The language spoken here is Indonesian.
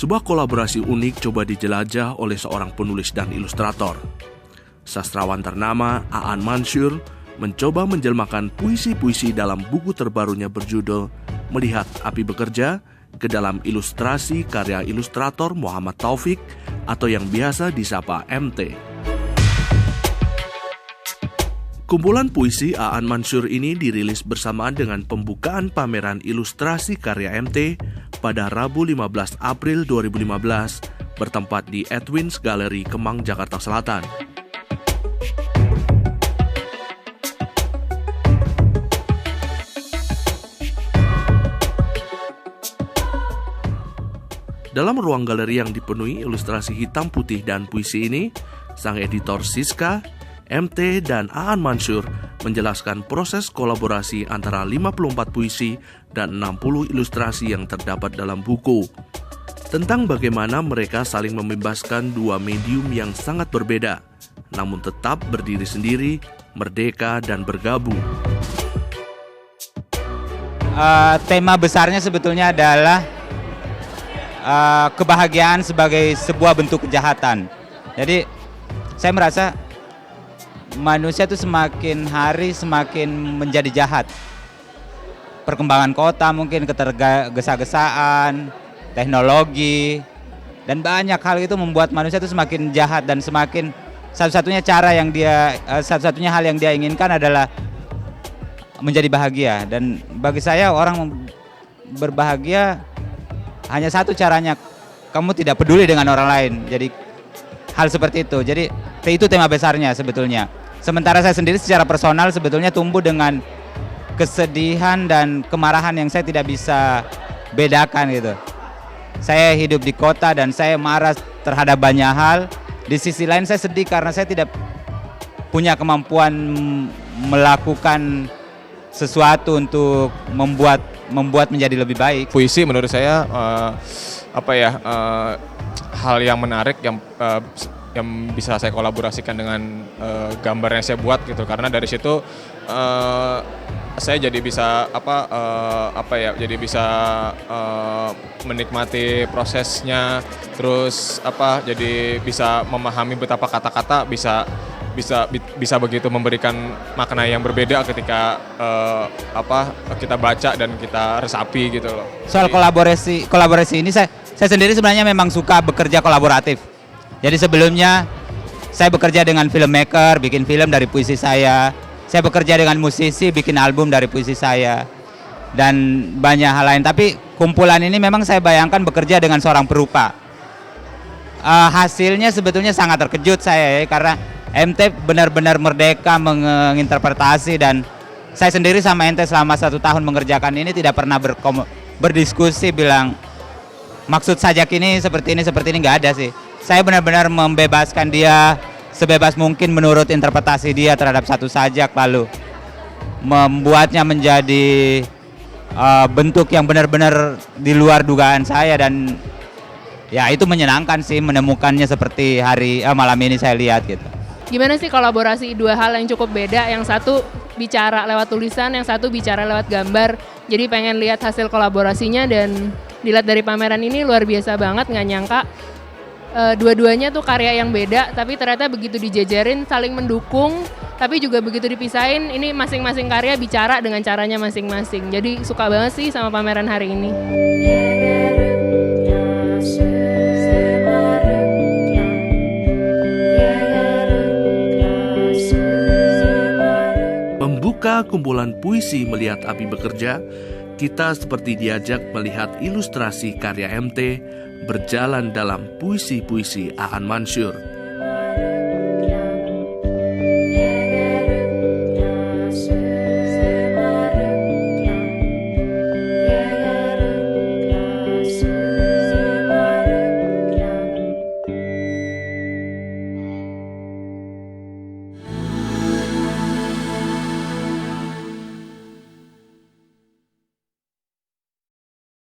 Sebuah kolaborasi unik coba dijelajah oleh seorang penulis dan ilustrator. Sastrawan ternama Aan Mansur mencoba menjelmakan puisi-puisi dalam buku terbarunya berjudul Melihat Api Bekerja ke dalam ilustrasi karya ilustrator Muhammad Taufik atau yang biasa disapa MT. Kumpulan puisi Aan Mansur ini dirilis bersamaan dengan pembukaan pameran ilustrasi karya MT pada Rabu 15 April 2015 bertempat di Edwins Gallery Kemang, Jakarta Selatan. Dalam ruang galeri yang dipenuhi ilustrasi hitam putih dan puisi ini, sang editor Siska, MT dan Aan Mansur menjelaskan proses kolaborasi antara 54 puisi dan 60 ilustrasi yang terdapat dalam buku. Tentang bagaimana mereka saling membebaskan dua medium yang sangat berbeda, namun tetap berdiri sendiri, merdeka dan bergabung. Tema besarnya sebetulnya adalah kebahagiaan sebagai sebuah bentuk kejahatan. Jadi saya merasa manusia itu semakin hari semakin menjadi jahat. Perkembangan kota mungkin, ketergesa-gesaan, teknologi, dan banyak hal itu membuat manusia itu semakin jahat dan semakin satu-satunya hal yang dia inginkan adalah menjadi bahagia. Dan bagi saya orang berbahagia hanya satu caranya, kamu tidak peduli dengan orang lain. Jadi hal seperti itu. Jadi itu tema besarnya sebetulnya. Sementara saya sendiri secara personal sebetulnya tumbuh dengan kesedihan dan kemarahan yang saya tidak bisa bedakan gitu. Saya hidup di kota dan saya marah terhadap banyak hal. Di sisi lain saya sedih karena saya tidak punya kemampuan melakukan sesuatu untuk membuat menjadi lebih baik. Puisi menurut saya hal yang menarik yang bisa saya kolaborasikan dengan gambar yang saya buat gitu, karena dari situ saya jadi bisa menikmati prosesnya, terus jadi bisa memahami betapa kata-kata bisa begitu memberikan makna yang berbeda ketika kita baca dan kita resapi gitu loh. Soal kolaborasi ini saya sendiri sebenarnya memang suka bekerja kolaboratif. Jadi sebelumnya saya bekerja dengan filmmaker, bikin film dari puisi saya. Saya bekerja dengan musisi, bikin album dari puisi saya. Dan banyak hal lain. Tapi kumpulan ini memang saya bayangkan bekerja dengan seorang perupa. Hasilnya sebetulnya sangat terkejut saya karena MT benar-benar merdeka menginterpretasi, dan saya sendiri sama MT selama 1 tahun mengerjakan ini tidak pernah berdiskusi bilang maksud sajak ini seperti ini, nggak ada sih. Saya benar-benar membebaskan dia sebebas mungkin menurut interpretasi dia terhadap satu sajak, lalu membuatnya menjadi bentuk yang benar-benar di luar dugaan saya, dan ya itu menyenangkan sih menemukannya seperti malam ini saya lihat gitu. Gimana sih kolaborasi dua hal yang cukup beda, yang satu bicara lewat tulisan, yang satu bicara lewat gambar. Jadi pengen lihat hasil kolaborasinya, dan dilihat dari pameran ini luar biasa banget, nggak nyangka dua-duanya tuh karya yang beda, tapi ternyata begitu dijajarin saling mendukung, tapi juga begitu dipisahin ini masing-masing karya bicara dengan caranya masing-masing. Jadi suka banget sih sama pameran hari ini. Membuka kumpulan puisi Melihat Api Bekerja, kita seperti diajak melihat ilustrasi karya MT berjalan dalam puisi-puisi Aan Mansur.